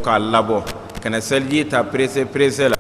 k'a labɔ kana seliji ta presse la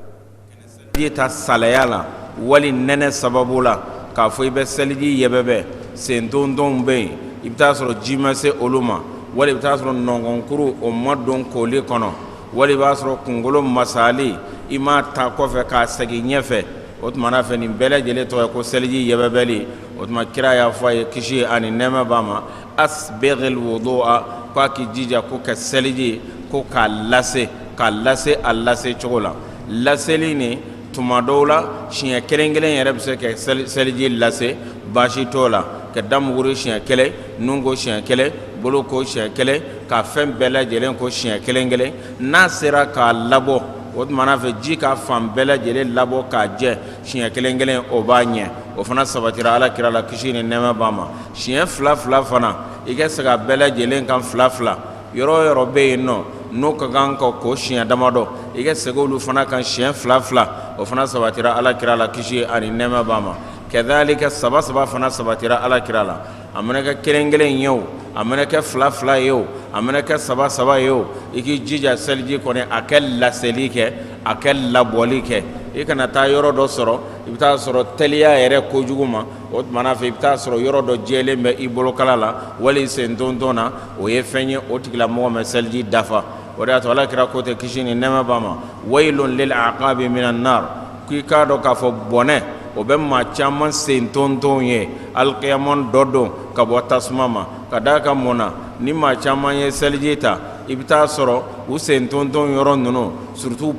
seliji ta salaya la wali nɛnɛ sababu la k'a fɔ i bɛ seliji yɛbɛbɛ sen dondonw bɛ yen i bɛ taa sɔrɔ ji ma se olu ma wali i bɛ taa sɔrɔ nɔngɔnkuru o ma don kooli kɔnɔ wali i b'a sɔrɔ kunkolo masali i m'a ta kɔfɛ k'a segin ɲɛfɛ o tuma na fɛ nin bɛɛ lajɛlen tɔgɔ ye ko seliji yɛbɛbɛli o tuma kira y'a fɔ a ye kisi ani nɛɛma b'a ma asbighil wudu'a k'a k'i jija ko ka seliji ko k'a lase a lase cogo la laseli ni tuma dɔw la siɲɛ kelen kelen yɛrɛ bɛ se ka seliji lase baasi t'o la ka damuguri siɲɛ kelen nun ko siɲɛ kelen bolo ko siɲɛ kelen ka fɛn bɛɛ lajɛlen ko siɲɛ kelen kelen n'a sera k'a labɔ o tuma na fɛ ji ka fan bɛɛ lajɛlen labɔ k'a jɛ siɲɛ kelen kelen o b'a ɲɛ o fana sabatira ala kira la kisi ni nɛɛma b'a ma siɲɛ fila fila fana i ka se ka bɛɛ lajɛlen kan fila fila yɔrɔ o yɔrɔ bɛ yen nɔ n'o ka kan ka ko siɲɛ damadɔ i ka segin olu fana kan siɲɛ fila fila o fana sabatira ala kira la kisi ani nɛɛma b'a ma kɛdalika saba saba fana sabatira ala kira la a mana kɛ kelen kelen ye o a mana kɛ fila fila ye o a mana kɛ saba saba ye o i k'i jija seliji kɔni a kɛ laseli kɛ a kɛ labɔli kɛ i kana taa yɔrɔ dɔ sɔrɔ i bɛ taa sɔrɔ teliya yɛrɛ kojugu ma o tuma na fɛ i bɛ taa sɔrɔ yɔrɔ dɔ jɛlen bɛ i bolokala la wali sen tonton na o ye fɛn ye o tigilamɔgɔ ma seliji dafa o de y'a to ala kira ko tɛ kisi ni nɛɛma b'a ma waylun lil aqabi minan nar k'i k'a dɔn k'a fɔ bɔnɛ o bɛ maa caman sen tonton ye alikiyama dɔ don ka bɔ tasuma ma ka d'a kan mun na ni maa caman ye seliji ta i bɛ taa sɔrɔ u sen tonton yɔrɔ ninnu surtout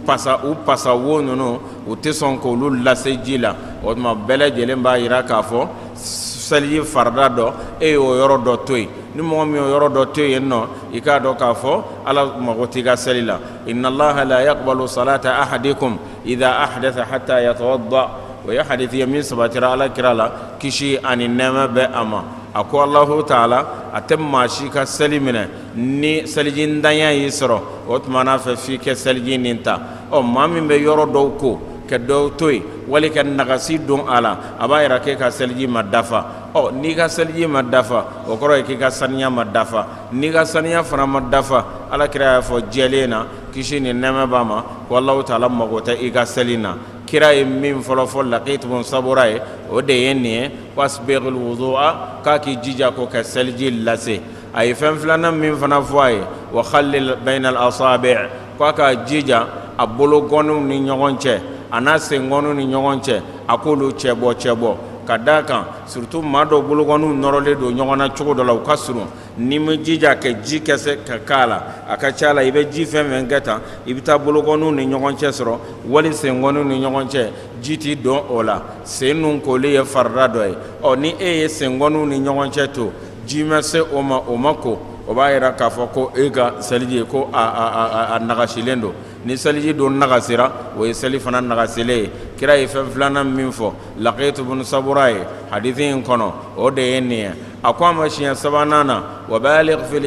pasa wo ninnu u tɛ sɔn k'olu lase ji la o tuma bɛɛ lajɛlen b'a jira k'a fɔ seliji farida dɔ e y'o yɔrɔ dɔ to yen ni mɔgɔ min y'o yɔrɔ dɔ to yen nɔ i k'a dɔn k'a fɔ ala mago t'i ka seli la inna allaha la yaqbalu salata ahadikum idha ahdatha hatta yatawadda o ye hadithi ye min sabatira ala kira la kisi ani nɛɛma bɛ a ma a ko alahu taala a tɛ maa si ka seli minɛ ni seliji ntanya y'i sɔrɔ o tuma n'a fɛ f'i kɛ seliji nin ta maa min bɛ yɔrɔ dɔw ko ka dɔw to yen wali ka nagasi don a la a b'a yira k'e ka seliji ma dafa n'i ka seliji ma dafa o kɔrɔ ye k'i ka saniya ma dafa n'i ka saniya fana ma dafa ala kira y'a fɔ jɛlen na kisi ni nɛɛma b'a ma ko alahu taala mago tɛ i ka seli na kira ye min fɔlɔfɔlɔ Laqit bun Sabura ye o de ye nin ye wasbighil wudu'a k'a k'i jija ko ka seliji lase a ye fɛn filanan min fana fɔ a ye wa khallil bainal asabi' k'a ka jija a bologɔniw ni ɲɔgɔn cɛ a n'a sengɔniw ni ɲɔgɔn cɛ a k'olu cɛ bɔ ka d'a kan surtout maa dɔw bologɔniw nɔrɔlen don ɲɔgɔn na cogo dɔ la u ka surun n'i ma jija ka ji kɛse ka k'a la a ka ca la i bɛ ji fɛn fɛn kɛ tan i bɛ taa bologɔniw ni ɲɔgɔn cɛ sɔrɔ wali sengɔniw ni ɲɔgɔn cɛ ji t'i don o la sen nun koli ye farida dɔ ye ni e ye sengɔniw ni ɲɔgɔn cɛ to ji ma se o ma ko o b'a yira k'a fɔ ko e ka seliji ko a nagasilen don ni seliji don nagasira o ye seli fana nagasilen ye kira ye fɛn filanan min fɔ Laqit bun Sabura ye hadithi in kɔnɔ o de ye nin ye a ko a ma siɲɛ sabanan na wabaligh fil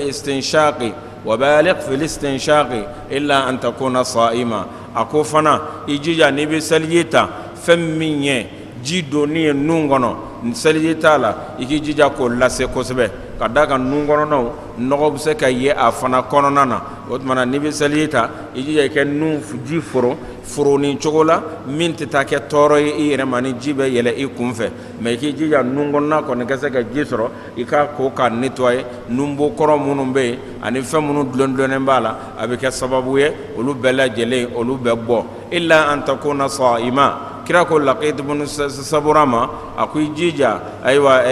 istinshaqi illa an takuna sa'ima a ko fana i jija n'i bɛ seliji ta fɛn min ye ji donni ye nun kɔnɔ seliji t'a la i k'i jija k'o lase kosɛbɛ ka d'a kan nun kɔnɔnaw nɔgɔ bɛ se ka ye a fana kɔnɔna na o tuma na n'i bɛ seliji ta i jija i kɛ nun ji foro ni cogo la min tɛ taa kɛ tɔɔrɔ ye i yɛrɛ ma ni ji bɛ yɛlɛ i kun fɛ mɛ i k'i jija nun kɔnɔna kɔni ka se ka ji sɔrɔ i k'a ko k'a nettoyer nunbo kɔrɔ minnu bɛ yen ani fɛn minnu dulondulonnen b'a la a bɛ kɛ sababu ye olu bɛɛ lajɛlen olu bɛ bɔ illa an takuna sa'ima kira ko Laqit bun Sabura ma a ko i jija ayiwa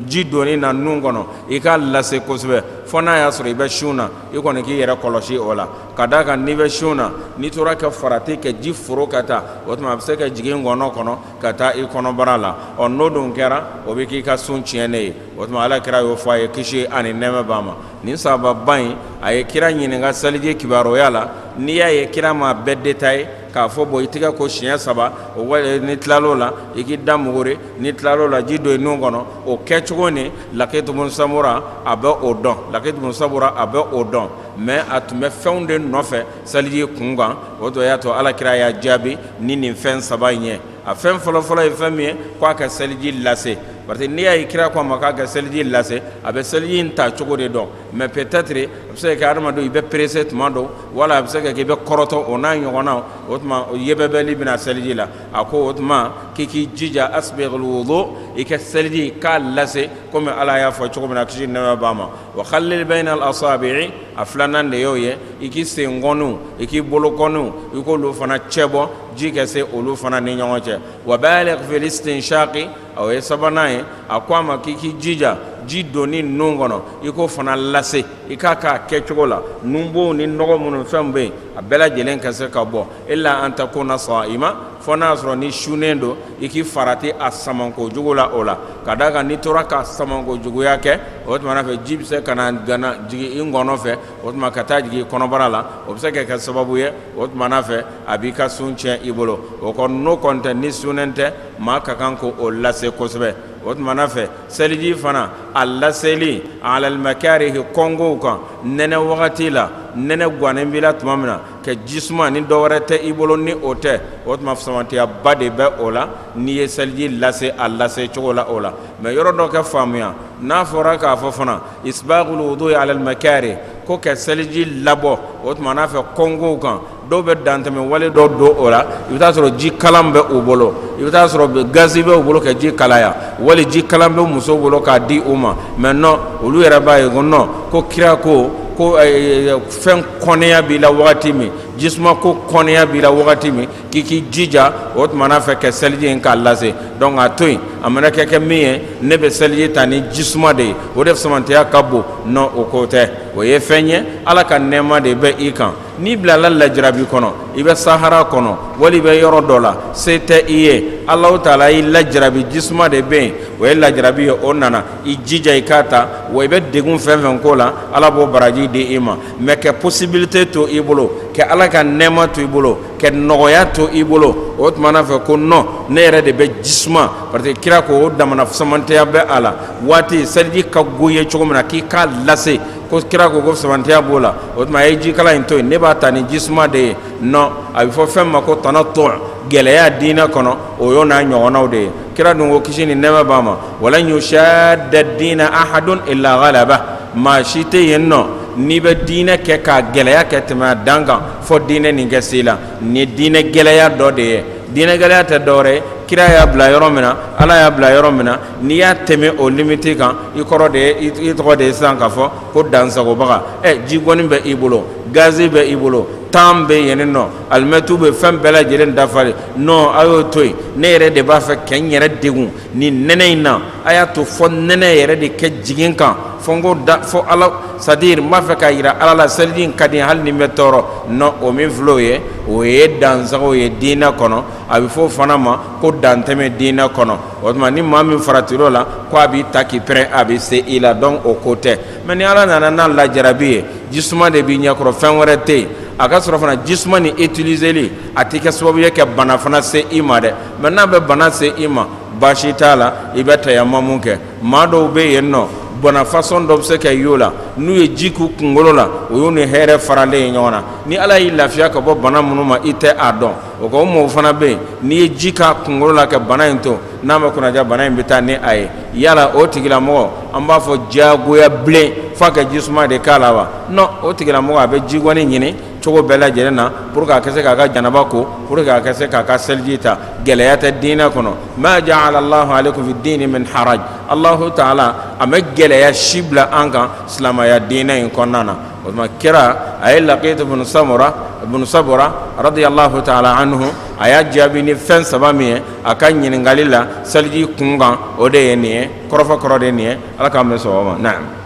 ji donni na nun kɔnɔ i k'a lase kosɛbɛ fo n'a y'a sɔrɔ i bɛ sun na i kɔni k'i yɛrɛ kɔlɔsi o la ka d'a kan n'i bɛ sun na n'i tora ka farati ka ji foro ka taa o tuma a bɛ se ka jigin ngɔnɔ kɔnɔ ka taa i kɔnɔbara la n'o dun kɛra o bɛ k'i ka sun tiɲɛnen ye o tuma ala kira y'o fɔ a ye kisi ani nɛɛma b'a ma nin sababa in a ye kira ɲininka seliji kibaruya la n'i y'a ye kira ma bɛɛ détaillé k'a fɔ bɔn i tɛgɛ ko siɲɛ saba o ni tilal'o la i k'i da muguri ni tilal'o la ji don i nun kɔnɔ o kɛcogo ni Laqit bun Sabura a bɛ o dɔn Laqit bun Sabura a bɛ o dɔn mɛ a tun bɛ fɛnw de nɔfɛ seliji kun kan o de y'a to ala kira y'a jaabi ni nin fɛn saba in ye a fɛn fɔlɔfɔlɔ ye fɛn min ye k'a ka seliji lase parce que n'i y'a ye kira ko ma k'a ka seliji lase a bɛ seliji in ta cogo de dɔn mais peut-être a bɛ se ka kɛ hadamaden i bɛ pressé tuma dɔ wala a bɛ se ka kɛ i bɛ kɔrɔtɔ o n'a ɲɔgɔnnaw o tuma yɛbɛbɛli bɛna seliji la a ko o tuma k'i k'i jija asbighul wudu i ka seliji k'a lase komi ala y'a fɔ cogo min na kisi ni nɛɛma b'a ma wa khallil bayna al asabi'i a filanan de y'o ye i k'i senkɔniw i k'i bolokɔniw i k'olu fana cɛ bɔ ji ka se olu fana ni ɲɔgɔn cɛ wa baligh fil istinshaqi o ye sabanan ye a ko a ma k'i k'i jija ji donni nun kɔnɔ i k'o fana lase i k'a k'a kɛcogo la nunbow ni nɔgɔ minnu fɛnw bɛ yen a bɛɛ lajɛlen ka se ka bɔ illa an takuna sa'ima fo n'a sɔrɔ ni sunnen don i k'i farati a samankojugu la o la ka d'a kan n'i tora ka samankojuguya kɛ o tuma fɛ ji bɛ se ka na gana jigin i ngɔnɔ fɛ o tuma ka taa jigin i kɔnɔbara la o bɛ se ka kɛ sababu ye o tuma fɛ a b'i ka sun tiɲɛ i bolo o kɔni n'o kɔni tɛ ni sunnen tɛ maa ka kan k'o lase kosɛbɛ o tuma fɛ seliji fana a laseli alal makarihi kɔngow kan nɛnɛ wagati la nɛnɛ gannen b'i la tuma min na ka jisuma ni dɔwɛrɛ tɛ i bolo ni o tɛ o tuma samantiyaba de bɛ o la n'i ye seliji lase a lase cogo la o la mais yɔrɔ dɔ kɛ faamuya n'a fɔra k'a fɔ fana isbaghul wudu'i alal makarihi ko ka seliji labɔ o tuma fɛ kɔngow kan dɔw bɛ dantɛmɛ wale dɔ don o la i bɛ taa sɔrɔ ji kalan bɛ u bolo i bɛ taa sɔrɔ gazi bɛ u bolo ka ji kalaya wali ji kalan bɛ musow bolo k'a di u ma mais non olu yɛrɛ b'a ye ko non ko kira ko fɛn kɔnɛya b'i la wagati min jisuma ko kɔnɛya b'i la wagati min k'i k'i jija o tuma fɛ ka seliji in k'a lase donc a to yen a mana kɛ min ye ne bɛ seliji ta ni jisuma de ye o de samantɛya ka bon non o ko tɛ o ye fɛn ye ala ka nɛɛma de bɛ i kan n'i bilala lajarabi kɔnɔ i bɛ sahara kɔnɔ wali i bɛ yɔrɔ dɔ la se tɛ i ye alahu taala y'i lajarabi jisuma de bɛ yen o ye lajarabi ye o nana i jija i k'a ta wa i bɛ degun fɛn fɛn k'o la ala b'o baraji di i ma mais ka possibilité to i bolo ka ala ka nɛɛma to i bolo ka nɔgɔya to i bolo o tuma fɛ ko non ne yɛrɛ de bɛ jisuma parce que kira ko o damana samantɛya bɛ a la waati seliji ka go ye cogo min na k'i k'a lase ko kira ko samantɛya b'o la o tuma a ye jikala in to yen ne b'a ta ni jisuma de ye non a bɛ fɔ fɛn ma ko tanattu gɛlɛya diinɛ kɔnɔ o y'o n'a ɲɔgɔnnaw de ye kira dun ko kisi ni nɛɛma b'a ma walan yushadda diina ahadun illa ghalaba maa si tɛ yen nɔ n'i bɛ diinɛ kɛ k'a gɛlɛya ka tɛmɛ a dan kan fo diinɛ nin kɛ se la nin ye diinɛ gɛlɛya dɔ de ye diinɛ gɛlɛya tɛ dɔwɛrɛ ye kira y'a bila yɔrɔ min na ala y'a bila yɔrɔ min na n'i y'a tɛmɛ o limite kan i kɔrɔ de ye i tɔgɔ de ye sisan k'a fɔ ko dansagobaga jigɔni bɛ i bolo gazi bɛ i bolo tan bɛ yen nɔ alimɛtu bɛ fɛn bɛɛ lajɛlen dafalen non a y'o to yen ne yɛrɛ de b'a fɛ ka n yɛrɛ degun nin nɛnɛ in na a y'a to fɔ nɛnɛ yɛrɛ de kɛ jigin kan fɔ n ko fɔ ala c'est-à-dire n b'a fɛ k'a jira ala la seliji in ka di hali ni n bɛ tɔɔrɔ non o min filɛ o ye o ye dansago ye diinɛ kɔnɔ a bɛ fɔ o fana ma ko dantɛmɛ diinɛ kɔnɔ o tuma ni maa min faratir'o la ko a b'i ta k'i pɛrɛn a bɛ se i la donc o ko tɛ mais ni ala nana n'a lajarabi ye jisuma de b'i ɲɛkɔrɔ fɛn wɛrɛ tɛ yen a ka sɔrɔ fana jisuma ni utiliseli a tɛ kɛ sababu ye ka bana fana se i ma dɛ mais n'a bɛ bana se i ma baasi t'a la i bɛ tayamamu kɛ maa dɔw bɛ yen nɔ bana façon dɔ bɛ se ka y'o la n'u ye ji k'u kunkolo la o y'u ni hɛrɛ faralen ye ɲɔgɔn na ni ala y'i lafiya ka bɔ bana minnu ma i tɛ a dɔn o ka o mɔgɔw fana bɛ yen n'i ye ji k'a kunkolo la ka bana in to n'a ma kunnaja bana in bɛ taa ni a ye yala o tigilamɔgɔ an b'a fɔ diyagoya bilen f'a ka jisuma de k'a la wa non o tigilamɔgɔ a bɛ jigɔni ɲini cogo bɛɛ lajɛlen na pour que a ka se k'a ka janaba ko pour que a ka se k'a ka seliji ta gɛlɛya tɛ diinɛ kɔnɔ ma ja'ala Allahu alaykum fi diini min haraj Allahu taala a ma gɛlɛya si bila an kan silamɛya diinɛ in kɔnɔna na o tuma kira a ye Laqit ibn Sabura radiyallahu taala anhu a y'a jaabi ni fɛn saba min ye a ka ɲininkali la seliji kun kan o de ye nin ye kɔrɔfɔ kɔrɔ de ye nin ye ala k'an bɛ sɔn o ma naam.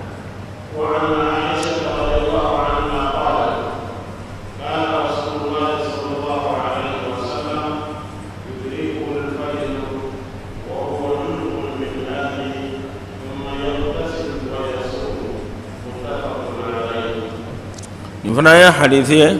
fana ye hadithi ye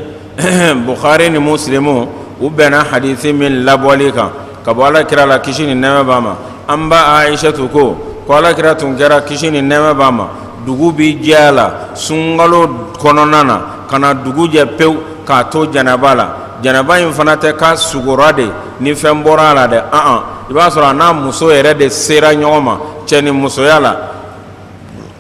Bukhari ni Muslimu u bɛnna hadithi min labɔli kan ka bɔ Alakira la kisi ni nɛɛma b'a ma an ba Aishatu ko Alakira tun kɛra kisi ni nɛɛma b'a ma dugu bi jɛ a la sunkalo kɔnɔna na ka na dugu jɛ pewu k'a to janaba la janaba in fana tɛ k'a sugora de ni fɛn bɔra a la dɛ iba sɔrɔ n'a muso yɛrɛ de sera ɲɔgɔn ma cɛ ni musoya la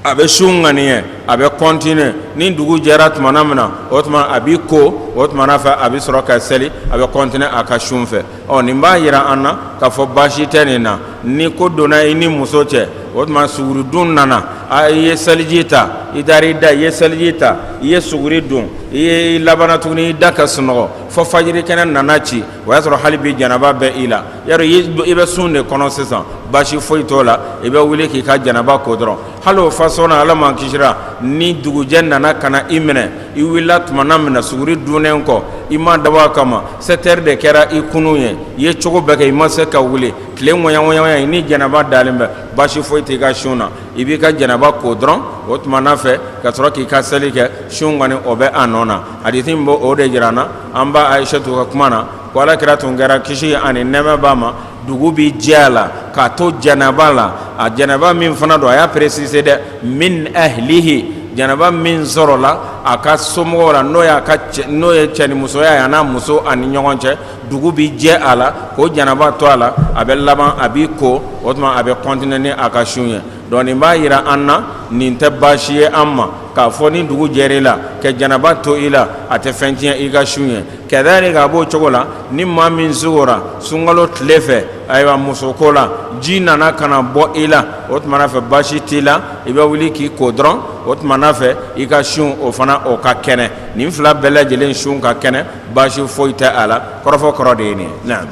a bɛ sun ŋaniya a bɛ continuer ni dugu jɛra tumana min na o tuma a b'i ko o tumana fɛ a bɛ sɔrɔ ka seli a bɛ continuer a ka sun fɛ nin b'a yira an na k'a fɔ baasi tɛ nin na ni ko donna i ni muso cɛ o tuma suguri dun nana i ye seliji ta i taara i da i ye seliji ta i ye suguri dun i ye labana tuguni i da ka sunɔgɔ fɔ fajiri kɛnɛ nana ci o y'a sɔrɔ hali bi janaba bɛ i la yarɔ i bɛ sun de kɔnɔ sisan baasi foyi t'o la i bɛ wuli k'i ka janaba ko dɔrɔn hali o façon na Ala man kisira ni dugujɛ nana ka na i minɛ i wulila tumana min na suguri dunnen kɔ i ma dabɔ a kama 7 heures de kɛra i kunun ye i ye cogo bɛɛ kɛ i ma se ka wuli tile ŋɔɲaŋɔɲa ni janaba dalen bɛ baasi foyi t'i ka sun na i b'i ka janaba ko dɔrɔn o tumana fɛ ka sɔrɔ k'i ka seli kɛ sun kɔni o bɛ a nɔ na hadisi min b'o o de jira na an ba Aishatu ka kuma na ko Alakira tun kɛra kisi ani nɛɛmɛ b'a ma dugu bi jɛ a la k'a to janaba la a janaba min fana don a y'a préciser dɛ min ahlihi janaba min sɔrɔ la a ka somɔgɔw la n'o ye cɛ ni musoya ye a n'a muso ani ɲɔgɔn cɛ dugu bi jɛ a la k'o janaba to a la a bɛ laban a b'i ko o tuma a bɛ continuer ni a ka sun ye donc nin b'a yira an na nin tɛ baasi ye an ma k'a fɔ ni dugu jɛra i la ka janaba to i la a tɛ fɛn tiɲɛ i ka sun ye kadhalika a b'o cogo la ni maa min sugora sunkalo tile fɛ ayiwa musoko la ji nana ka na bɔ i la o tumana fɛ baasi t'i la i bɛ wuli k'i ko dɔrɔn o tumana fɛ i ka sun o fana o ka kɛnɛ nin fila bɛɛ lajɛlen sun ka kɛnɛ baasi foyi tɛ a la kɔrɔfɔ kɔrɔ de ye nin ye naam.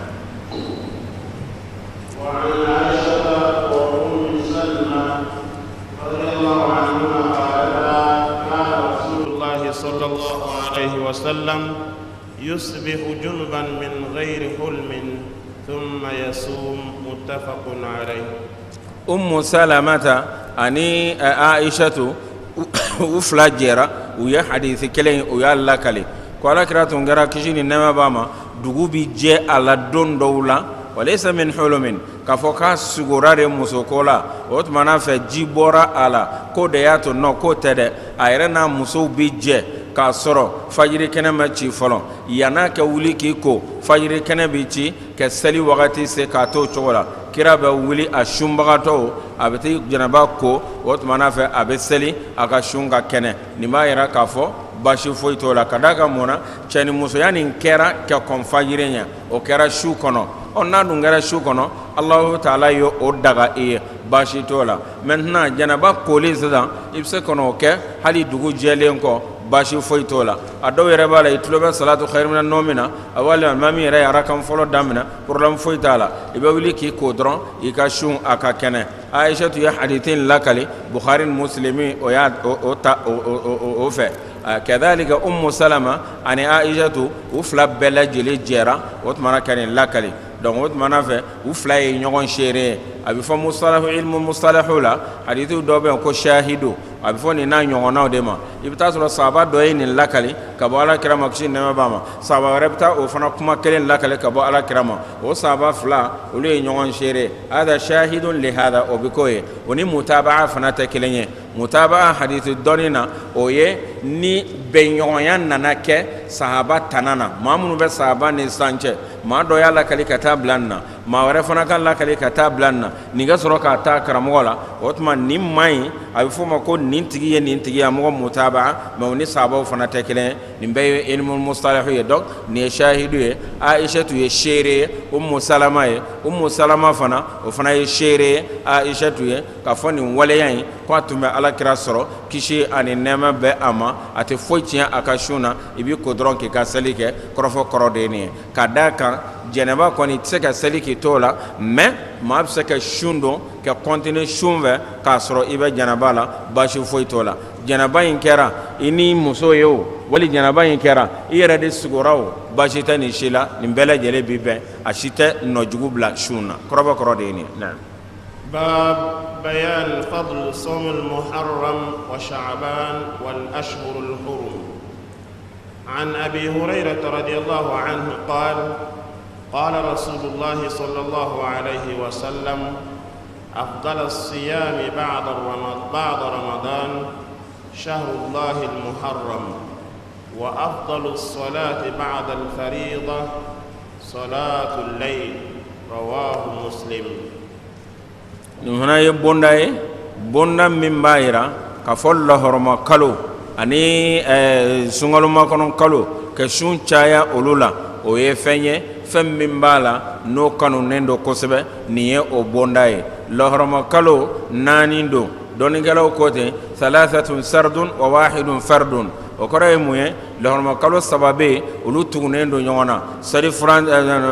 وسلم يصبح جنبا من غير حلم ثم يصوم متفق عليه. سلمة أني عائشة وفلا جيرا ويا حديث كلين ويا لكلي قال كراتون غرا كشين نما باما دوغوبي جي على دون دولا وليس من حلم كفوكا سغورار مسوكولا وتمنا في جيبورا على كودياتو نو كوتده ايرنا مسو بيجي k'a sɔrɔ fajiri kɛnɛ ma ci fɔlɔ yan'a ka wuli k'i ko fajiri kɛnɛ bɛ ci ka seli wagati se k'a to o cogo la kira bɛ wuli a sunbagatɔw a bɛ taa janaba ko o tumana fɛ a bɛ seli a ka sun ka kɛnɛ nin b'a yira k'a fɔ baasi foyi t'o la ka d'a kan mun na cɛ ni musoya nin kɛra ka kɔn fajiri ɲɛ o kɛra su kɔnɔ n'a dun kɛra su kɔnɔ Allahu Taala ye o daga i ye baasi t'o la maintenant janaba kolen sisan i bɛ se ka n'o kɛ hali dugu jɛlen kɔ baasi foyi t'o la a dɔw yɛrɛ b'a la i tulo bɛ salatu khairu minan nawmi na a walima maa min yɛrɛ ye arakan fɔlɔ daminɛ problème foyi t'a la i bɛ wuli k'i ko dɔrɔn i ka sun a ka kɛnɛ Aishatu ye hadithi in lakali Bukhari ni Muslimi o y'a o fɛ kadhalika Salama ani Aishatu u fila bɛɛ lajɛlen jɛra o tumana ka nin lakali donc o tumana fɛ u fila ye ɲɔgɔn seere a bɛ fɔ mustalahu ilmu mustalahu la hadithu dɔ bɛ yen ko shahidu a bɛ fɔ nin n'a ɲɔgɔnnaw de ma i bɛ taa sɔrɔ sahaba dɔ ye nin lakali ka bɔ Alakira ma kisi ni nɛɛma b'a ma sahaba wɛrɛ bɛ taa o fana kuma kelen lakali ka bɔ Alakira ma o sahaba fila olu ye ɲɔgɔn seere hada shahidun li hada o bɛ k'o ye o ni mutaba'a fana tɛ kelen ye mutaba'a hadithu dɔnni na o ye ni bɛnɲɔgɔnya nana kɛ sahaba tana na maa minnu bɛ sahaba ni sisan cɛ maa dɔ y'a lakali ka taa bila nin na maa wɛrɛ fana ka lakali ka taa bila nin na nin ka sɔrɔ k'a taa karamɔgɔ la o tuma nin man ɲi a bɛ fɔ o ma ko nin tigi ye nin tigi ye a mɔgɔ mutaba'a mɛ o ni sahabaw fana tɛ kelen ye nin bɛɛ ye ilmu mustalahu ye donc nin ye shahidu ye Aishatu ye seere ye Salama ye Salama fana o fana ye seere ye Aishatu ye k'a fɔ nin waleya in ko a tun bɛ Alakira sɔrɔ kisi ani nɛɛma bɛ a ma a tɛ foyi tiɲɛ a ka sun na i b'i ko dɔrɔn k'i ka seli kɛ kɔrɔfɔ kɔrɔ de ye nin ye ka d'a kan jɛnɛba kɔni tɛ se ka seli k'i to la mais maa bɛ se ka sun don ka continuer sun fɛ k'a sɔrɔ i bɛ jɛnɛba la baasi foyi t'o la jɛnɛba in kɛra i ni muso ye o wali jɛnɛba in kɛra i yɛrɛ de sigora o baasi tɛ nin si la nin bɛɛ lajɛlen bi bɛn a si tɛ nɔjugu bila sun na kɔrɔfɔ kɔrɔ de ye nin ye. باب بيان فضل صوم المحرم وشعبان والأشهر الحرم. عن أبي هريرة رضي الله عنه قال قال رسول الله صلى الله عليه وسلم أفضل الصيام بعد رمضان شهر الله المحرم وأفضل الصلاة بعد الفريضة صلاة الليل رواه مسلم. هنا يبونداي bonda min bayira ka follo horoma kalo ani sungalu makonon kalo ke sun caya olula o ye fenye fem min bala no kanu nendo kosebe niye o bondaye lohoroma kalo nani do doni galaw kote thalathatun sardun wa wahidun fardun o kora muye lohoroma kalo sababe olu tugunendo nyona sali fran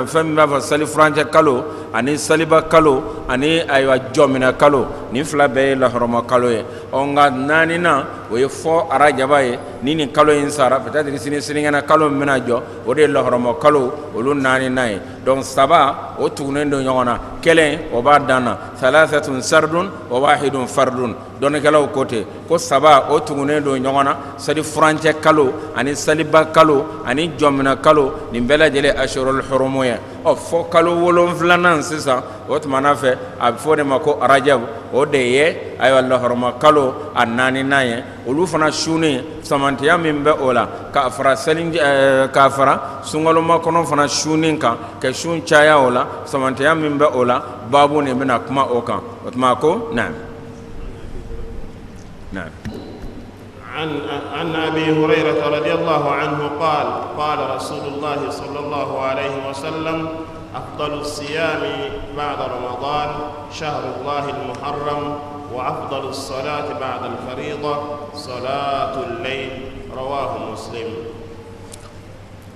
fem ba sali franje kalo ani saliba kalo ani aywa jomina kalo ni fla be lohoroma kalo ye onga nani na o ye fo arajaba ye ni kalo insara peut-être sini ngana kalo mena jo o de lohoroma kalo olu nani nay donc saba o tugunendo nyona kelen o ba dana thalathatun sardun wa wahidun fardun don galaw kote ko saba o tugunendo nyona sali franje kalo ani saliba kalo ani jomina kalo ni bela jele ashurul hurumoya o fo kalo wolon flanan sisa o tmana fe ab fo de mako rajab o de ye ay wallah horma kalo annani naye olu fana shuni samantiya min be ola ka afra salin ka afra sungalo makono fana shunin ka ke shun chaya ola samantiya min be ola babu ne mena kuma o kan o tmako na'am na'am عن أبي هريرة رضي الله عنه قال قال رسول الله صلى الله عليه وسلم أفضل الصيام بعد رمضان شهر الله المحرم وأفضل الصلاة بعد الفريضة صلاة الليل رواه مسلم.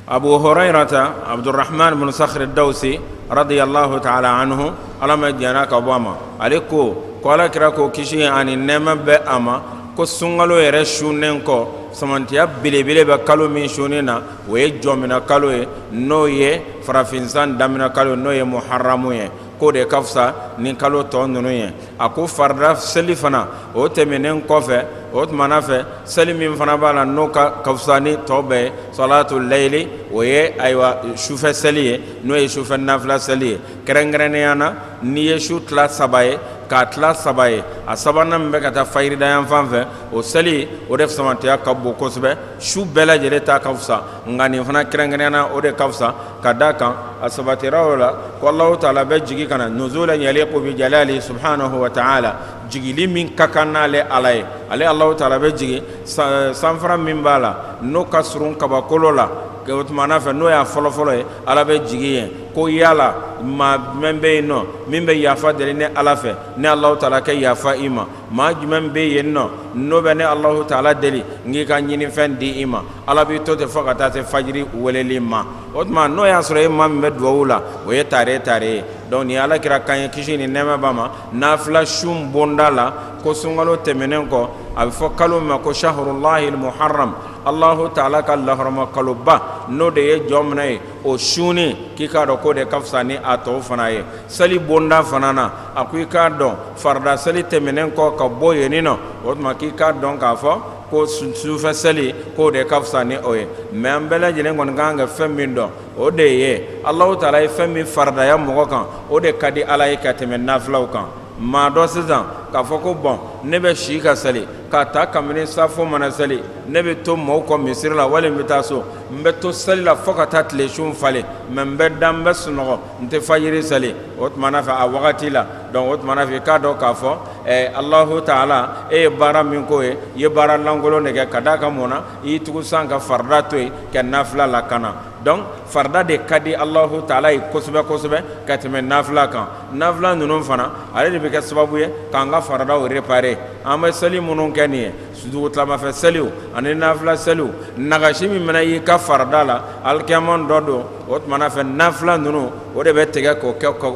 أبو هريرة عبد الرحمن بن صخر الدوسي رضي الله تعالى عنه ألم يجيناك أبواما عليكو قال كراكو كشي عن النعمة بأما ko sungalo yere shunen ko samantiya bilebele ba kalo min shunena o ye jomina kalo ye no ye farafinsan damina kalo no ye muharramu ye ko de kafsa ni kalo to nunu ye ako farda seli fana o temenen kofe o tmana fe seli min fana bala no ka kafsani tobe salatul layli o ye aywa shufe seli ye no ye shufe nafla seli ye kerengrene yana ni ye shu tla sabaye ka tla sabaye a sabana mbe kata fayri dayan fanfe o seli o def samantiya kabbo kosbe shu bela jele ta kafsa ngani fana kerengrena o de kafsa kadaka asabatira wala ko Allah taala be jigi kana nuzulan yaliqu bi jalali subhanahu wa ta'ala jigili min kakana le alay ale Allah taala be jigi sanfara min bala no kasrun kabakolola ke otmana fe no ya folo folo e ala be jigi ko yala ma membe no mimbe yafa de ne ala fe ne Allah taala ke yafa ima ma jumembe yenno no be ne Allah taala deli ngi ka nyini fen di ima ala bi to te fakata te fajri weleli ma otma no ya sura ma membe duwula o ye tare donc ni ala kira kan kishi ni nema bama nafla shum bondala ko sungalo temenen ko ab fo kalo ma ko shahrullahi almuharram Allah taala ka lahrama kaluba no de ye jomnay o shuni ki ka do ko de kafsani ato fana ye sali bonda fanana akui ka do farda sali temenen ko ka boye no otma ki ka don ka fo ko sufa sali ko de kafsani oye membela jelen gon ganga femindo o de ye Allah taala e femi farda ya mo kan o de kadi alay ka temen naflaw kan ma do sizan ka foko bon ne be shi ka sali ka ta kamini safo mana sali ne be to mo ko misir la wala mitaso mbe to sali la foka ta tle shum fale membe dambe suno nte fajiri sali ot mana fa a wakati la donc ot mana fi ka do ka fo Allah taala e bara min ko ye bara langolo ne ka kadaka mona yi tugu sanka farda toy ke nafla la kana donc farda de kadi Allah taala e kosbe katime nafla kan nafla nunun fana ale de be ka sababu ye kanga farda o réparer ama sali munun kaniye sudu tlama fa saliu ani nafla saliu nagashi mi mena yi ka farda la alkiamon dodo ot mana fa nafla nunu o de be tege ko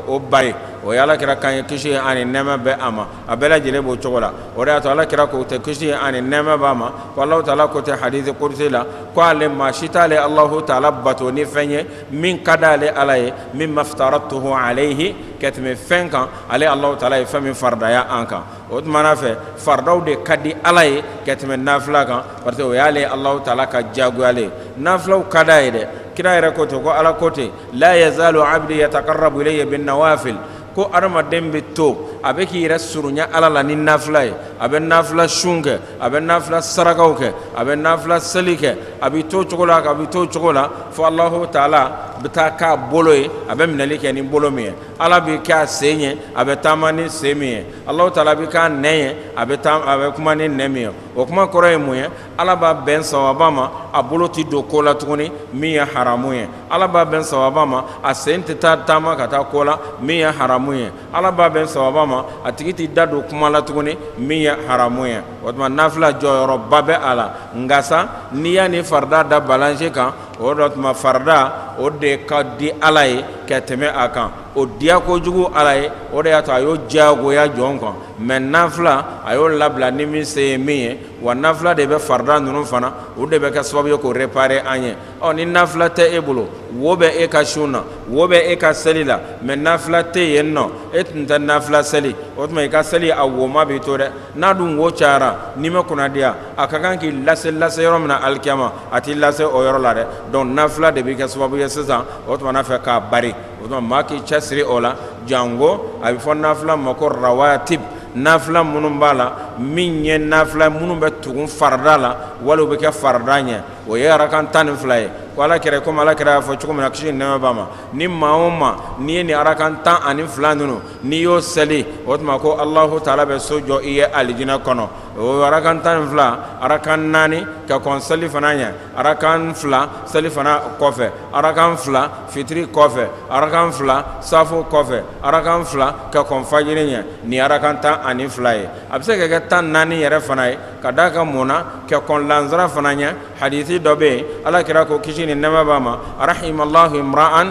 o bari o yala kira kan kishi ani nema be ama abela jele bo chogola o da to ala kira ko te kishi ani nema ba ma wallahu taala ko te hadith qudsi la ko ale ma shitale Allah taala bato ni fenye min kadale alaye min maftaratuhu alayhi katme fenkan ale Allah taala e fami farda ya anka o mana fe fardaw de kadi alaye katme nafla kan parce que o yale Allah taala ka jagu ale naflaw kadaide kira yere ko to ko ala kote la yazalu abdi yataqarrabu ilayya bin nawafil ko adamaden bɛ to a bɛ k'i yɛrɛ surunya ala la ni nafila ye a bɛ nafila sun kɛ a bɛ nafila sarakaw kɛ a bɛ nafila seli kɛ a bɛ to cogo la a bɛ to cogo la fo Allahu taala bɛ taa k'a bolo ye a bɛ minɛli kɛ ni bolo min ye ala bɛ k'a sen ye a bɛ taama ni sen min ye Allahu taala bɛ k'a nɛn ye a bɛ kuma ni nɛn min ye o kuma kɔrɔ ye mun ye ala b'a bɛn sawaba ma a bolo tɛ don ko la tuguni min ye haramu ye ala b'a bɛn sawaba ma a sen tɛ taa taama ka taa ko la min ye haramu ye ala b'a bɛn sawaba ma a tigi tɛ da don kuma la tuguni min ye haramu ye o tuma nafila jɔyɔrɔba bɛ a la nka sa n'i y'a ni farida da balance kan o de tuma farida o de ka di ala ye ka tɛmɛ a kan o diya kojugu ala ye o de y'a to a y'o diyagoya jɔn kan mɛ nafila a y'o labila ni min se ye min ye wa nafila de bɛ farida ninnu fana o de bɛ kɛ sababu ye k'o réparer an ye ni nafila tɛ e bolo wo bɛ e ka sun na wo bɛ e ka seli la mɛ nafila tɛ yen nɔ e tun tɛ nafila seli o tuma i ka seli a woma b'i to dɛ n'a dun wo cayara n'i ma kunnadiya a ka kan k'i lase yɔrɔ min na alikiyama a t'i lase o yɔrɔ la dɛ donc nafila de bɛ kɛ sababu ye sisan o tuma n'a fɛ k'a bari o tuma maa k'i cɛsiri o la jango a bɛ fɔ nafila ma ko rawatib nafila minnu b'a la min ye nafila minnu bɛ tugun farida la wali u bɛ kɛ farida ɲɛ o ye arakan 12 ye ko ala kɛra komi ala kɛra y'a fɔ cogo min na kisi ni nɛɛma b'a ma ni maa o maa n'i ye nin arakan 12 ninnu n'i y'o seli o tuma ko Allahu taala bɛ so jɔ i ye alijinɛ kɔnɔ o arakan 12 arakan 4 ka kɔn seli fana ɲɛ arakan 2 seli fana kɔfɛ arakan 2 fitiri kɔfɛ arakan 2 safo kɔfɛ arakan 2 ka kɔn fajiri ɲɛ nin arakan 12 ye a bɛ se ka kɛ 14 yɛrɛ fana ye ka d'a kan mun na ka kɔn lansara fana ɲɛ hadisi dɔ bɛ yen ala kɛra ko kisi ni nɛɛma b'a ma rahimallahu imra'an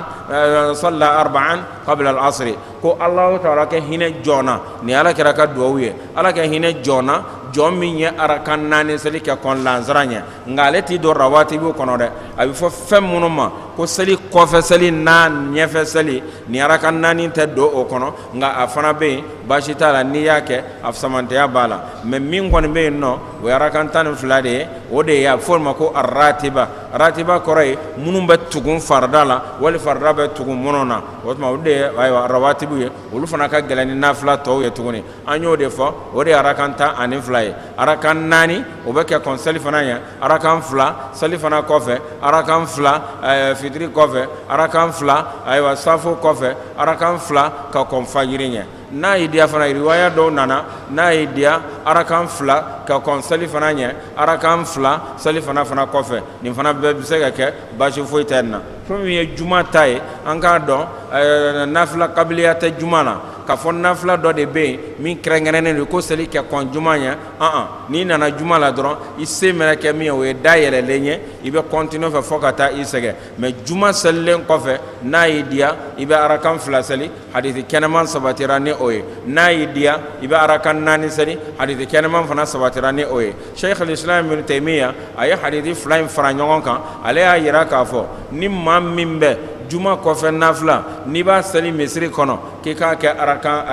salla 4 qabla al-asri ko Allahu taala kɛ hinɛ jɔna ni ala kɛra ka duwawu ye ala kɛ hinɛ jɔna jɔn min ye arakan 4 seli kɛ kɔn lansara ɲɛ nka ale t'i don rawatibu kɔnɔ dɛ a bɛ fɔ fɛn minnu ma ko seli kɔfɛ seli n'a ɲɛfɛ seli ni arakan 4 tɛ don o kɔnɔ nka a fana bɛ yen baasi t'a la n'i y'a kɛ a samantɛya b'a la mɛ min kɔni bɛ yen nɔ o ye arakan 12 de ye o de ye a bɛ fɔ o ma ko aratiba ratiba kɔrɔ ye minnu bɛ tugun farida la wali farida bɛ tugun minnu na o tuma olu de ye rawatibu ye olu fana ka gɛlɛn ni nafila tɔw ye tuguni an y'o de fɔ o de ye arakan 12 ye arakan 4 o bɛ kɛ kɔn seli fana ɲɛ arakan 2 seli fana kɔfɛ arakan 2 fitiri kɔfɛ arakan 2 safo kɔfɛ arakan 2 ka kɔn fajiri ɲɛ n'a y'i diya fana riwaya dɔw nana n'a y'i diya arakan 2 ka kɔn seli fana ɲɛ arakan 2 seli fana kɔfɛ nin fana bɛɛ bɛ se ka kɛ baasi foyi tɛ nin na fɛn min ye juma ta ye an k'a dɔn nafila kabiliya tɛ juma na ka fɔ nafila dɔ de bɛ yen min kɛrɛnkɛrɛnnen don ko seli kɛ kɔn juma ɲɛ n'i nana juma la dɔrɔn i se mana kɛ min ye o ye dayɛlɛlen ye i bɛ continuer fɛ fɔ ka taa i sɛgɛn mɛ juma selilen kɔfɛ n'a y'i diya i bɛ arakan 2 seli hadisi kɛnɛman sabatira ni o ye n'a y'i diya i bɛ arakan 4 seli hadisi kɛnɛman fana sabatira ni o ye Sheikh al-Islam ibn Taymiya a ye hadisi 2 in fara ɲɔgɔn kan ale y'a yira k'a fɔ ni maa min bɛ juma kɔfɛ nafila n'i b'a seli misiri kɔnɔ k'i k'a kɛ arakan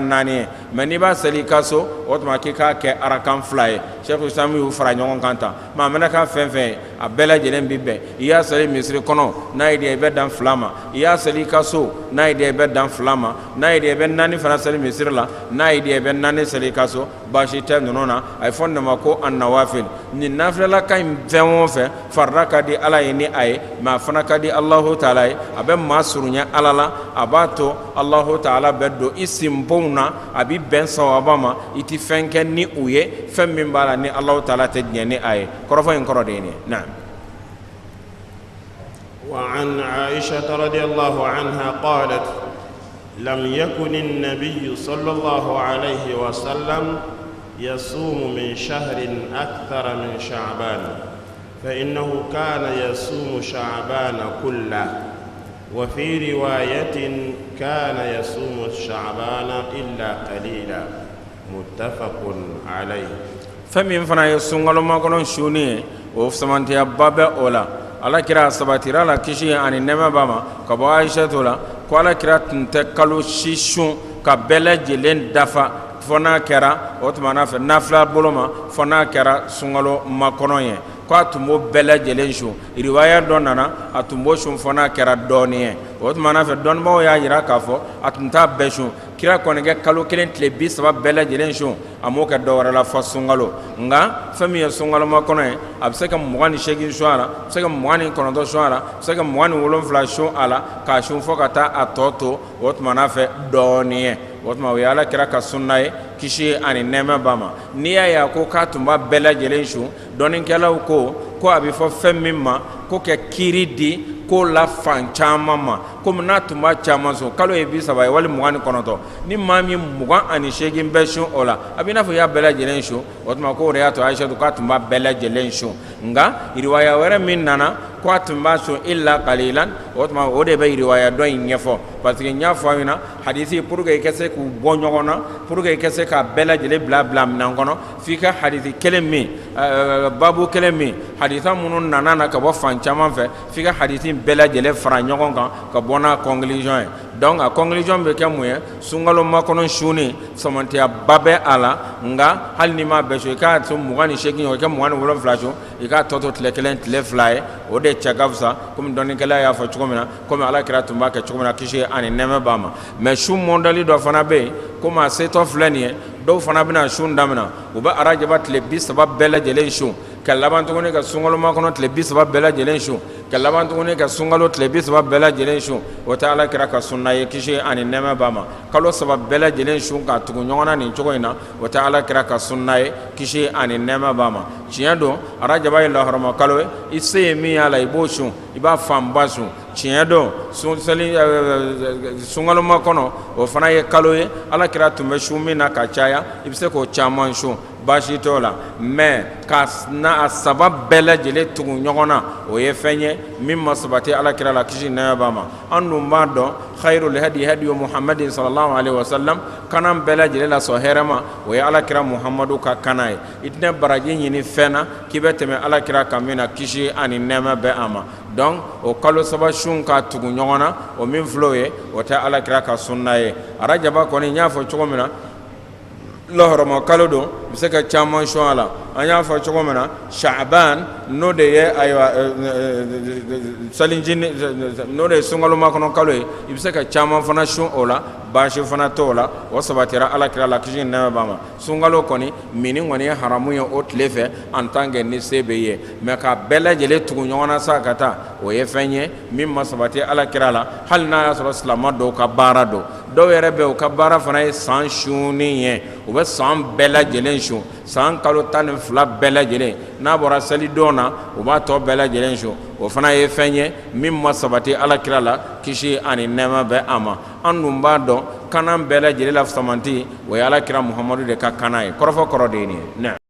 4 ye mɛ n'i b'a seli i ka so o tuma k'i k'a kɛ arakan 2 ye Sheikh al-Islam y'u fara ɲɔgɔn kan tan maa mana k'a fɛn fɛn ye a bɛɛ lajɛlen bi bɛn i y'a seli misiri kɔnɔ n'a y'i diya i bɛ dan 2 ma i y'a seli i ka so n'a y'i diya i bɛ dan 2 ma n'a y'i diya i bɛ 4 fana seli misiri la n'a y'i diya i bɛ 4 seli i ka so baasi tɛ ninnu na a ye fɔ nin de ma ko an-nawafil nin nafilala in fɛn o fɛn farida ka di ala ye ni a ye mɛ a fana ka di Allahu taala ye a bɛ maa surunya ala la a b'a to Allahu taala bɛ don i sinbonw na a bɛ bɛn sawaba ma i tɛ fɛn kɛ ni u ye fɛn min b'a la ni Allahu taala tɛ diɲɛ ni a ye kɔrɔfɔ in kɔrɔ de ye nin ye naam. وعن عائشة رضي الله عنها قالت لم يكن النبي صلى الله عليه وسلم يصوم من شهر أكثر من شعبان فإنه كان يصوم شعبان كله وفي رواية كان يصوم شعبان إلا قليلا متفق عليه. فمن فنا يسونغلو ما كنون شوني وفسمانتيا بابا أولا ala kira sabatira la kisi ani nɛɛma b'a ma ka bɔ Aishatu la ko ala kira tun tɛ kalo si sun ka bɛɛ lajɛlen dafa fɔ n'a kɛra o tuma n'a fɛ nafila bolo ma fɔ n'a kɛra sunkalo makɔnɔ ye ko a tun b'o bɛɛ lajɛlen sun riwaya dɔ nana a tun b'o sun fɔ n'a kɛra dɔɔnin ye o tuma fɛ dɔnnibaaw y'a jira k'a fɔ a tun t'a bɛɛ sun kira kɔni kɛ kalo kelen tile 30 bɛɛ lajɛlen sun a m'o kɛ dɔ wɛrɛ la fɔ sunkalo nka fɛn min ye sunkaloma kɔnɔ ye a bɛ se ka 28 sun a la a bɛ se ka 29 sun a la a bɛ se ka 27 sun a la k'a sun fɔ ka taa a tɔ to o tuma fɛ dɔɔnin ye o tuma o ye ala kira ka sunna ye kisi ani nɛɛma b'a ma n'i y'a ye a ko k'a tun b'a bɛɛ lajɛlen sun dɔnnikɛlaw ko a bɛ fɔ fɛn min ma ko kɛ kiiri di ko la fan caman ma komi n'a tun b'a caman sun kalo ye 30 ye wali 29 ni maa min 28 bɛ sun o la a bɛ i n'a fɔ i y'a bɛɛ lajɛlen sun o tuma ko o de y'a to Aishatu k'a tun b'a bɛɛ lajɛlen sun nka riwaya wɛrɛ min nana ko a tun b'a sun illa qalilan o tuma o de bɛ riwaya dɔ in ɲɛfɔ parce que n y'a fɔ a ɲɛna hadisi pour que i ka se k'u bɔ ɲɔgɔn na pour que i ka se k'a bɛɛ lajɛlen bila minɛn kɔnɔ f'i ka hadisi kelen min babu kelen min hadisa minnu nana ka bɔ fan caman fɛ f'i ka hadisi bɛɛ lajɛlen fara ɲɔgɔn kan ka bɔ n'a conclusion ye donc a conclusion bɛ kɛ mun ye sunkalo makɔnɔ sunni samantiyaba bɛ a la nka hali ni m'a bɛɛ sun i k'a sun 28 o kɛ 27 sun i k'a tɔ to tile 1 tile 2 ye o de cɛ ka fisa komi dɔnnikɛla y'a fɔ cogo min na komi alakira tun b'a kɛ cogo min na kisi ani nɛɛma b'a ma mais sun mɔdɛli dɔ fana bɛ yen komi a setɔ filɛ nin ye dɔw fana bɛna sun daminɛ u bɛ arajaba tile 30 bɛɛ lajɛlen sun ka laban tuguni ka sunkalo makɔnɔ tile 30 bɛɛ lajɛlen sun ka laban tuguni ka sunkalo tile 30 bɛɛ lajɛlen sun o tɛ alakira ka sunna ye kisi ani nɛɛma b'a ma kalo 3 bɛɛ lajɛlen sun ka tugu ɲɔgɔn na nin cogo in na o tɛ alakira ka sunna ye kisi ani nɛɛma b'a ma tiɲɛ don arajaba ye lahɔrɔma kalo ye i se ye min y'a la i b'o sun i b'a fanba sun tiɲɛ don sunkaloma kɔnɔ o fana ye kalo ye alakira tun bɛ sun min na ka caya i bɛ se k'o caman sun baasi t'o la mais ka na a saba bɛɛ lajɛlen tugu ɲɔgɔn na o ye fɛn ye min ma sabati alakira la kisi nɛɛma b'a ma an dun b'a dɔn khairul hadi hadiyu muhammadin sallallahu alaihi wasallam kanan bɛɛ lajɛlen la sɔn hɛrɛ ma o ye alakira muhammadu ka kana ye i tɛna baraji ɲini fɛn na k'i bɛ tɛmɛ alakira kan min na kisi ani nɛɛma bɛ a ma donc o kalo 3 sun ka tugu ɲɔgɔn na o min filɛ o ye o tɛ alakira ka sunna ye arajaba kɔni n y'a fɔ cogo min na lahɔrɔma kalo don bɛ se ka caman sun a la an y'a fɔ cogo min na Sha'ban n'o de ye ayiwa salijini n'o de ye sunkaloma kɔnɔ kalo ye i bɛ se ka caman fana sun o la baasi fana t'o la o sabatira alakira la kisi nɛɛma b'a ma sunkalo kɔni mini kɔni ye haramu ye o tile fɛ en tant que ni se bɛ ye mais ka bɛɛ lajɛlen tugu ɲɔgɔn na sa ka taa o ye fɛn ye min ma sabati alakira la hali n'a y'a sɔrɔ silamɛ dɔw ka baara don dɔw yɛrɛ bɛ u ka baara fana ye san sunni ye u bɛ san bɛɛ lajɛlen sun san kalo 12 bɛɛ lajɛlen n'a bɔra selidon na u b'a tɔ bɛɛ lajɛlen sun o fana ye fɛn ye min ma sabati alakira la kisi ani nɛɛma bɛ a ma an dun b'a dɔn kanan bɛɛ lajɛlen la samanti o ye alakira muhamadu de ka kana ye kɔrɔfɔ kɔrɔ de ye nin ye